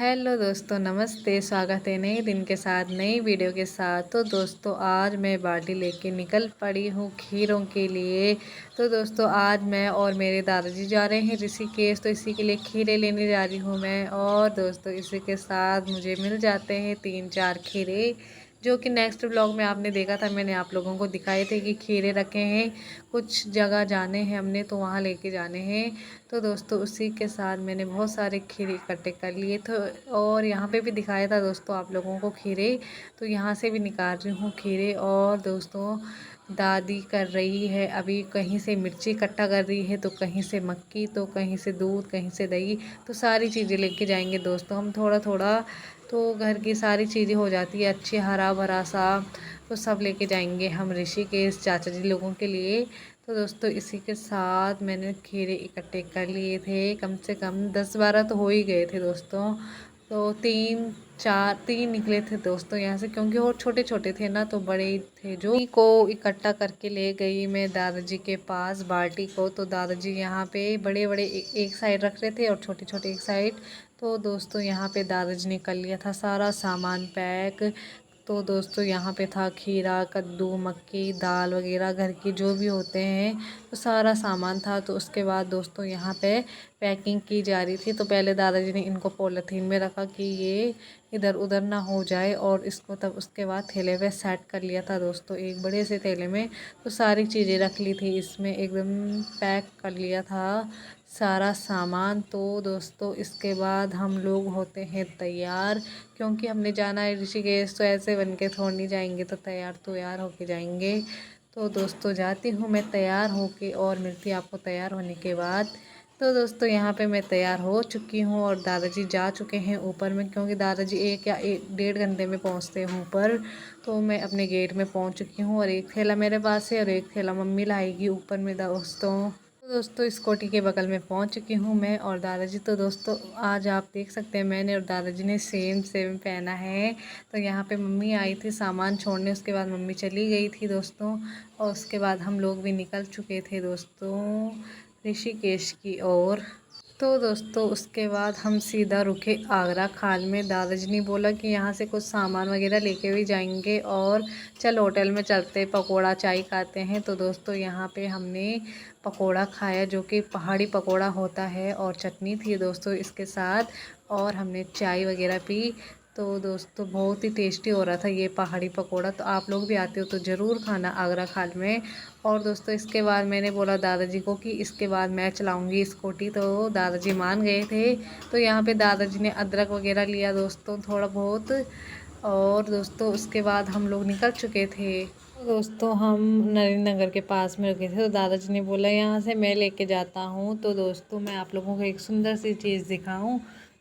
Hello दोस्तों, नमस्ते। स्वागत है नए दिन के साथ, नई वीडियो के साथ। तो दोस्तों आज मैं बाल्टी लेके निकल पड़ी हूँ खीरों के लिए। तो दोस्तों आज मैं और मेरे दादाजी जा रहे हैं ऋषिकेश, तो इसी के लिए खीरे लेने जा रही हूँ मैं। और दोस्तों इसी के साथ मुझे मिल जाते हैं 3-4 खीरे, जो कि नेक्स्ट ब्लॉग में आपने देखा था। मैंने आप लोगों को दिखाए थे कि खीरे रखे हैं, कुछ जगह जाने हैं हमने, तो वहाँ लेके जाने हैं। तो दोस्तों उसी के साथ मैंने बहुत सारे खीरे इकट्ठे कर लिए थे और यहाँ पे भी दिखाया था दोस्तों आप लोगों को खीरे। तो यहाँ से भी निकाल रही हूँ खीरे। और दोस्तों दादी कर रही है अभी, कहीं से मिर्ची इकट्ठा कर रही है, तो कहीं से मक्की, तो कहीं से दूध, कहीं से दही। तो सारी चीज़ें लेके जाएंगे दोस्तों हम, थोड़ा थोड़ा। तो घर की सारी चीज़ें हो जाती है अच्छी, हरा भरा सा। तो सब लेके जाएंगे हम ऋषिकेश चाचा जी लोगों के लिए। तो दोस्तों इसी के साथ मैंने खीरे इकट्ठे कर लिए थे, कम से कम 10-12 तो हो ही गए थे दोस्तों। तो 3 निकले थे दोस्तों यहाँ से, क्योंकि और छोटे छोटे थे ना, तो बड़े थे जो। उन्हीं को इकट्ठा करके ले गई मैं दादाजी के पास बाल्टी को। तो दादाजी यहाँ पे बड़े बड़े एक साइड रख रहे थे और छोटे छोटे एक साइड। तो दोस्तों यहाँ पे दादाजी ने कर लिया था सारा सामान पैक। तो दोस्तों यहाँ पे था खीरा, कद्दू, मक्की, दाल वगैरह घर की जो भी होते हैं, तो सारा सामान था। तो उसके बाद दोस्तों यहाँ पे पैकिंग की जा रही थी। तो पहले दादाजी ने इनको पॉलीथीन में रखा कि ये इधर उधर ना हो जाए, और इसको तब उसके बाद थैले पे सेट कर लिया था दोस्तों, एक बड़े से थैले में। तो सारी चीज़ें रख ली थी इसमें, एकदम पैक कर लिया था सारा सामान। तो दोस्तों इसके बाद हम लोग होते हैं तैयार, क्योंकि हमने जाना है ऋषिकेश, तो ऐसे बन के थोड़ी नहीं जाएंगे, तो तैयार होके जाएंगे। तो दोस्तों जाती हूँ मैं तैयार होके, और मिलती आपको तैयार होने के बाद। तो दोस्तों यहाँ पे मैं तैयार हो चुकी हूँ और दादाजी जा चुके हैं ऊपर में, क्योंकि दादाजी 1 या 1.5 घंटे में पहुँचते हैं ऊपर। तो मैं अपने गेट में पहुँच चुकी हूँ, और एक थैला मेरे पास है और एक थैला मम्मी लाएगी ऊपर में दोस्तों। तो दोस्तों स्कूटी के बगल में पहुंच चुकी हूं मैं और दादाजी। तो दोस्तों आज आप देख सकते हैं मैंने और दादाजी ने सेम सेम पहना है। तो यहाँ पे मम्मी आई थी सामान छोड़ने, उसके बाद मम्मी चली गई थी दोस्तों। और उसके बाद हम लोग भी निकल चुके थे दोस्तों ऋषिकेश की ओर। तो दोस्तों उसके बाद हम सीधा रुके आगरा खाल में। दादाजी ने बोला कि यहाँ से कुछ सामान वगैरह लेके भी जाएंगे, और चल होटल में चलते पकोड़ा चाय खाते हैं। तो दोस्तों यहाँ पे हमने पकोड़ा खाया, जो कि पहाड़ी पकोड़ा होता है, और चटनी थी दोस्तों इसके साथ, और हमने चाय वगैरह पी। तो दोस्तों बहुत ही टेस्टी हो रहा था ये पहाड़ी पकोड़ा। तो आप लोग भी आते हो तो ज़रूर खाना आगरा खाल में। और दोस्तों इसके बाद मैंने बोला दादाजी को कि इसके बाद मैं चलाऊंगी स्कूटी, तो दादाजी मान गए थे। तो यहाँ पे दादाजी ने अदरक वगैरह लिया दोस्तों थोड़ा बहुत। और दोस्तों उसके बाद हम लोग निकल चुके थे। तो दोस्तों हम नरेंद्र नगर के पास में रुके थे, तो दादाजी ने बोला यहाँ से मैं लेके जाता हूँ। तो दोस्तों मैं आप लोगों को एक सुंदर सी चीज़ दिखाऊं।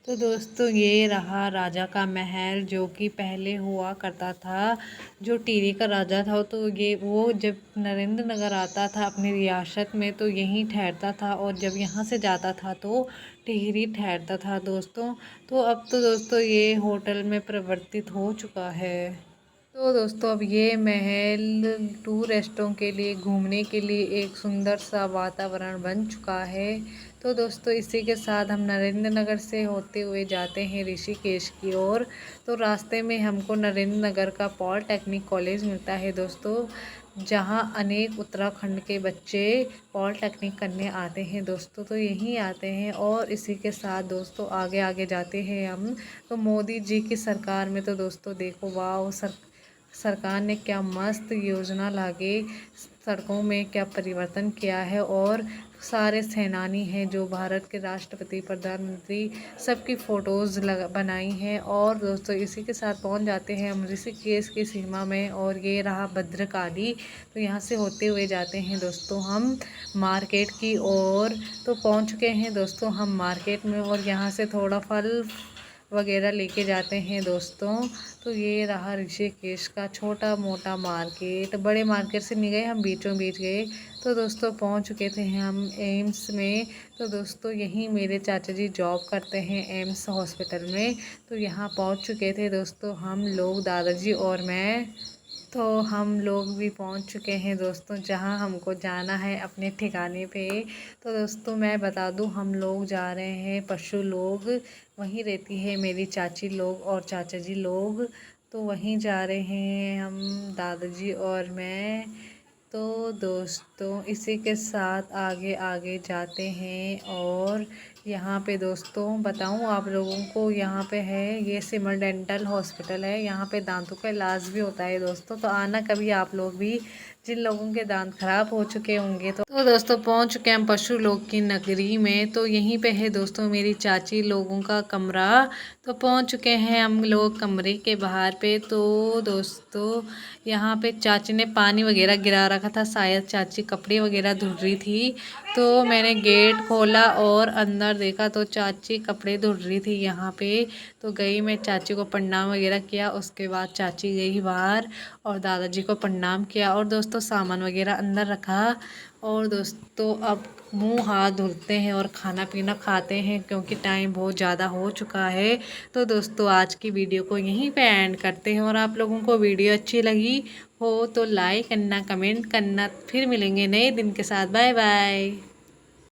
तो दोस्तों ये रहा राजा का महल, जो कि पहले हुआ करता था। जो टिहरी का राजा था, तो ये वो जब नरेंद्र नगर आता था अपनी रियासत में, तो यहीं ठहरता था, और जब यहाँ से जाता था तो टिहरी ठहरता था दोस्तों। तो अब तो दोस्तों ये होटल में परिवर्तित हो चुका है। तो दोस्तों अब ये महल टूरिस्टों के लिए घूमने के लिए एक सुंदर सा वातावरण बन चुका है। तो दोस्तों इसी के साथ हम नरेंद्र नगर से होते हुए जाते हैं ऋषिकेश की ओर। तो रास्ते में हमको नरेंद्र नगर का पॉलिटेक्निक कॉलेज मिलता है दोस्तों, जहां अनेक उत्तराखंड के बच्चे पॉलिटेक्निक करने आते हैं दोस्तों। तो यहीं आते हैं, और इसी के साथ दोस्तों आगे आगे जाते हैं हम। तो मोदी जी की सरकार में तो दोस्तों देखो, वाह, सरकार ने क्या मस्त योजना लाके सड़कों में क्या परिवर्तन किया है। और सारे सेनानी हैं जो भारत के राष्ट्रपति, प्रधानमंत्री, सबकी फ़ोटोज़ बनाई हैं। और दोस्तों इसी के साथ पहुंच जाते हैं हम ऋषिकेश की सीमा में, और ये रहा भद्रकाली। तो यहाँ से होते हुए जाते हैं दोस्तों हम मार्केट की ओर। तो पहुँच चुके हैं दोस्तों हम मार्केट में, और यहाँ से थोड़ा फल वगैरह लेके जाते हैं दोस्तों। तो ये रहा ऋषिकेश का छोटा मोटा मार्केट। बड़े मार्केट से नहीं गए हम, बीचों बीच गए। तो दोस्तों पहुंच चुके थे हम एम्स में। तो दोस्तों यहीं मेरे चाचा जी जॉब करते हैं एम्स हॉस्पिटल में। तो यहाँ पहुंच चुके थे दोस्तों हम लोग, दादाजी और मैं। तो हम लोग भी पहुंच चुके हैं दोस्तों जहां हमको जाना है अपने ठिकाने पे। तो दोस्तों मैं बता दूं, हम लोग जा रहे हैं पशु लोग, वहीं रहती है मेरी चाची लोग और चाचा जी लोग। तो वहीं जा रहे हैं हम, दादाजी और मैं। तो दोस्तों इसी के साथ आगे आगे जाते हैं। और यहाँ पे दोस्तों बताऊँ आप लोगों को, यहाँ पे है ये सिमर डेंटल हॉस्पिटल है। यहाँ पे दांतों का इलाज भी होता है दोस्तों। तो आना कभी आप लोग भी, जिन लोगों के दांत खराब हो चुके होंगे। तो दोस्तों पहुँच चुके हैं हम पशु लोग की नगरी में। तो यहीं पे है दोस्तों मेरी चाची लोगों का कमरा। तो पहुँच चुके हैं हम लोग कमरे के बाहर पे। तो दोस्तों यहाँ पे चाची ने पानी वगैरह गिरा रखा था, शायद चाची कपड़े वगैरह धुल रही थी। तो मैंने गेट खोला और अंदर देखा तो चाची कपड़े धुल रही थी यहाँ पे। तो गई, मैं चाची को प्रणाम वगैरह किया। उसके बाद चाची गई बाहर और दादाजी को प्रणाम किया और दोस्तों सामान वगैरह अंदर रखा। और दोस्तों अब मुंह हाथ धुलते हैं और खाना पीना खाते हैं, क्योंकि टाइम बहुत ज़्यादा हो चुका है। तो दोस्तों आज की वीडियो को यहीं पे एंड करते हैं। और आप लोगों को वीडियो अच्छी लगी हो तो लाइक करना, कमेंट करना। फिर मिलेंगे नए दिन के साथ। Bye bye.